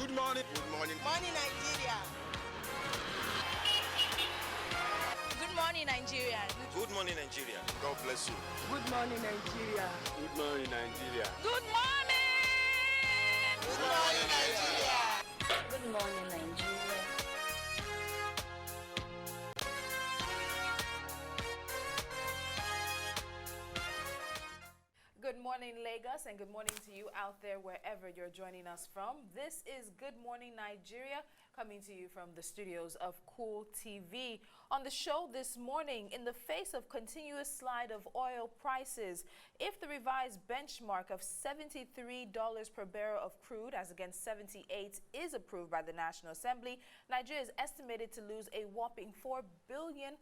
Good morning. Good morning. Morning, Nigeria. Good morning, Nigeria. Good morning, Nigeria. God bless you. Good morning, Nigeria. Good morning, Nigeria. Good morning. Good morning, Nigeria. Good morning, Nigeria. Good morning, Lagos, and good morning to you out there wherever you're joining us from. This is Good Morning Nigeria, coming to you from the studios of Cool TV. On the show this morning, in the face of continuous slide of oil prices, if the revised benchmark of $73 per barrel of crude, as against $78, is approved by the National Assembly, Nigeria is estimated to lose a whopping $4 billion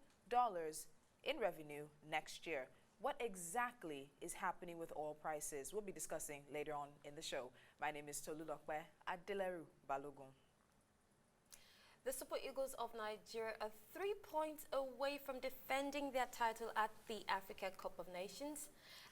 in revenue next year. What exactly is happening with oil prices? We'll be discussing later on in the show. My name is Tolulokwe Adeleru Balogun. The Super Eagles of Nigeria are 3 points away from defending their title at the Africa Cup of Nations.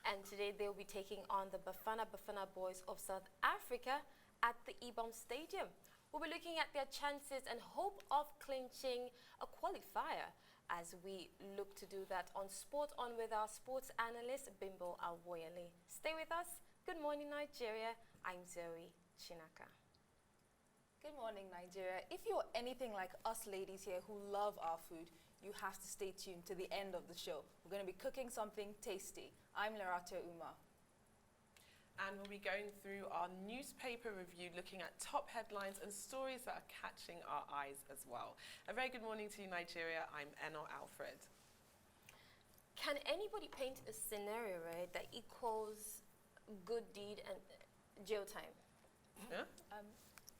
And today they'll be taking on the Bafana Bafana Boys of South Africa at the Ibom Stadium. We'll be looking at their chances and hope of clinching a qualifier as we look to do that on Sport On with our sports analyst, Bimbo Awoyele. Stay with us. Good morning, Nigeria. I'm Zoe Chinaka. Good morning, Nigeria. If you're anything like us ladies here who love our food, you have to stay tuned to the end of the show. We're going to be cooking something tasty. I'm Lerato Uma. And we'll be going through our newspaper review, looking at top headlines and stories that are catching our eyes as well. A very good morning to you, Nigeria. I'm Eno Alfred. Can anybody paint a scenario, right, that equals good deed and jail time? Yeah?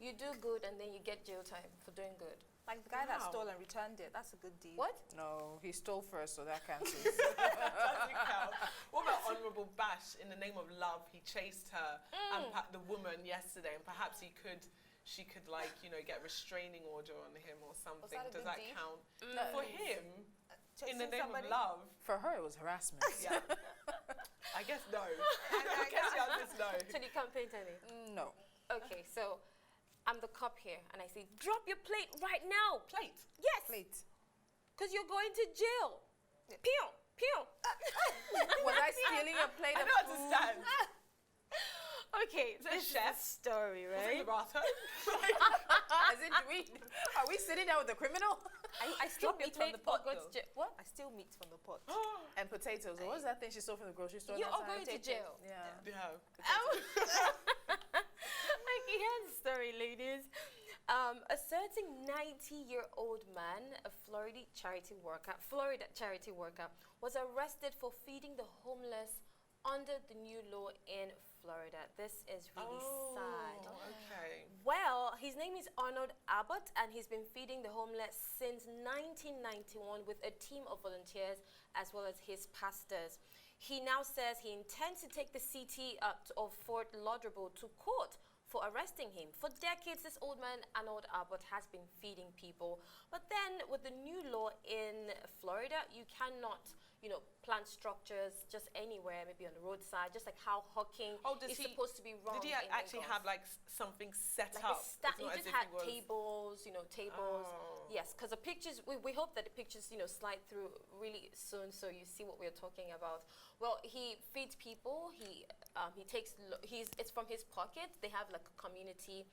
You do good and then you get jail time for doing good. Like the guy that Wow. stole and returned it, that's a good deed. What? No, he stole first, so that cancels. Doesn't count. What about Honourable Bash? In the name of love, he chased her and the woman yesterday, and perhaps she could like, you know, get restraining order on him or something. that a Does good that deed? count? No. For him, in the Chasing name somebody? of love, For her, it was harassment. yeah. I guess no. I guess the answer is no. So you can't paint any? No. Okay, so I'm the cop here and I say, drop your plate right now. Plate. Yes. Plate. Because you're going to jail. Pew, pew. Was I stealing a plate I of don't food? understand. Okay, Is it a this chef? is a story, Was it right? the bathtub? Are we sitting down with a criminal? I steal Drop your meat from the plate or pot, go though. to jail. What? I steal meat from the pot. And potatoes. What was that thing she stole from the grocery store? You that are time? going to jail. Yeah. Yeah. Okay, here's the story, ladies. A certain 90-year-old man, a Florida charity worker, was arrested for feeding the homeless under the new law in Florida. This is really sad. Okay. Well, his name is Arnold Abbott, and he's been feeding the homeless since 1991 with a team of volunteers as well as his pastors. He now says he intends to take the city of Fort Lauderdale to court for arresting him. For decades, this old man, Arnold Abbott, has been feeding people. But then with the new law in Florida, you cannot, you know, plant structures just anywhere, maybe on the roadside, just like how hawking is supposed to be wrong. Did he in actually Lagos. have like something set Like up? he It's not as just if had he was- tables, you know, tables. Oh. Yes, because the pictures, we hope that the pictures, you know, slide through really soon so you see what we're talking about. Well, he feeds people, he takes, it's from his pocket. They have like a community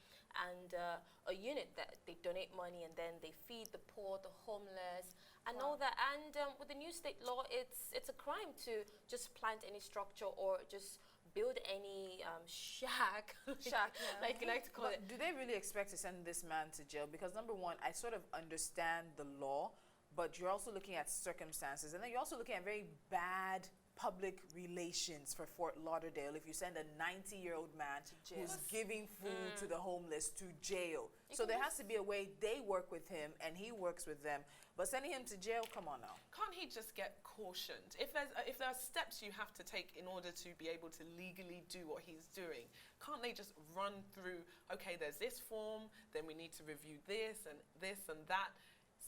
and a unit that they donate money and then they feed the poor, the homeless, and all that. And with the new state law, it's a crime to just plant any structure or just build any shack, like you like to call it. But do they really expect to send this man to jail? Because number one, I sort of understand the law, but you're also looking at circumstances, and then you're also looking at very bad public relations for Fort Lauderdale if you send a 90-year-old man who's giving food to the homeless to jail. So there has to be a way they work with him and he works with them. But sending him to jail, come on now. Can't he just get cautioned? If there are steps you have to take in order to be able to legally do what he's doing, can't they just run through, okay, there's this form, then we need to review this and that?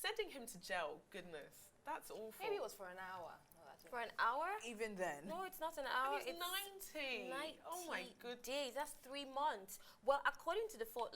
Sending him to jail, goodness, that's awful. Maybe it was for an hour. No, For an hour? Even then. No, it's not an hour. And it's 90. 90 Oh my good. days. That's 3 months. Well, according to the Fort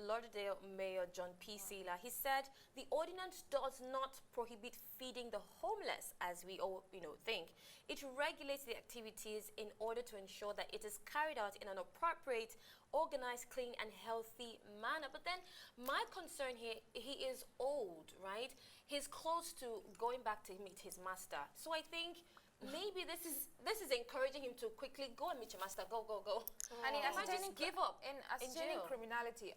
Lauderdale Mayor John P. Sealer, he said the ordinance does not prohibit feeding the homeless, as we all think. It regulates the activities in order to ensure that it is carried out in an appropriate, organized, clean, and healthy manner. But then my concern here, he is old, right? He's close to going back to meet his master. So I think maybe this is encouraging him to quickly go and meet your master. Go. And in He might just ascertaining give up in in ascertaining jail. criminality,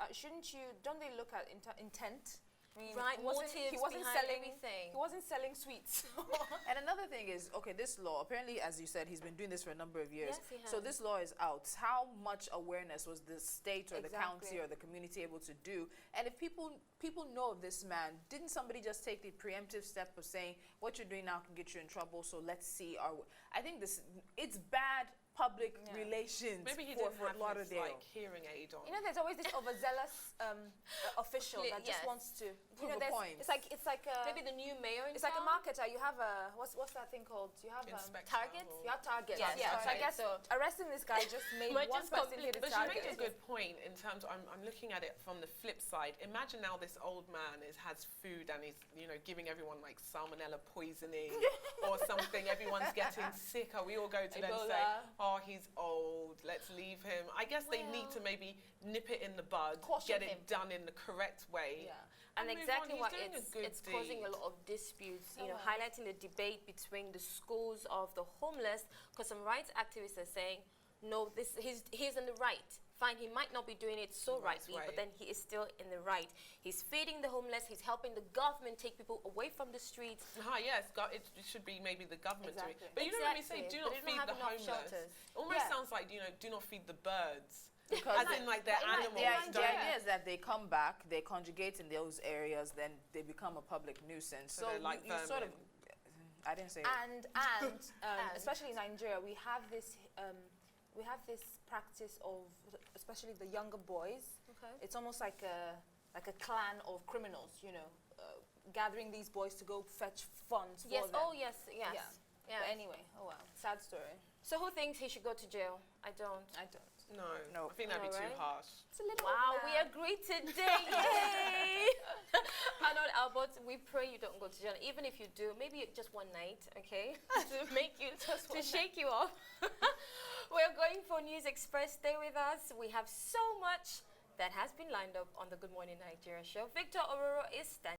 don't they look at intent? I mean, Right, he wasn't motives behind selling everything. He wasn't selling sweets. And another thing is, okay, this law, apparently, as you said, he's been doing this for a number of years. Yes, he So has. this law is out. How much awareness was the state or the county Exactly. or the community able to do? And if people know of this man, didn't somebody just take the preemptive step of saying, what you're doing now can get you in trouble, so let's see. I think it's bad public relations Maybe he for didn't Fort have Lauderdale. his hearing aid on. You know, there's always this overzealous official that just Yes. wants to Prove a there's- point. It's like Maybe the new mayor in it's like a town? marketer. You have a what's that thing called? You have Inspector Targets? or- you have targets. Yes, yeah. So I targets. guess So- arresting this guy just made Might one just person complete- hit his But she target. made a good point in terms of, I'm looking at it from the flip side. Imagine now this old man has food and he's giving everyone like salmonella poisoning or something. Everyone's getting sicker. We all go to them and say, Ebola. oh, he's old, let's leave him. I guess they need to maybe nip it in the bud, Caution get him. it done in the correct way. Yeah. And move on. exactly He's why doing a good it's causing a deed. lot of disputes, Oh, wow. highlighting the debate between the schools of the homeless, because some rights activists are saying, no, he's in the right. Fine, he might not be doing it so The right rightly, way. but then he is still in the right. He's feeding the homeless, he's helping the government take people away from the streets. Yes, it should be maybe the government doing Exactly. it. But you know when we say Exactly. do But not they don't feed have the enough homeless, shelters. almost Yeah. sounds like, do not feed the birds. Because As in like they're animals. The don't- idea is that they come back, they conjugate in those areas, then they become a public nuisance. So they're like you sort of, vermin. I didn't say And especially in Nigeria, we have this practice of, especially the younger boys. Okay. It's almost like a clan of criminals, gathering these boys to go fetch funds Yes, for them. oh yes. Yeah. Yeah. But anyway, oh wow, sad story. So who thinks he should go to jail? I don't. I don't. No, I think that'd be No, too right? harsh. It's a little Wow, man. we agree today. Yay! Arnold Albert, we pray you don't go to jail. Even if you do, maybe just one night, okay? To make you, to shake you off. We're going for News Express. Stay with us. We have so much that has been lined up on the Good Morning Nigeria show. Victor Ororo is standing.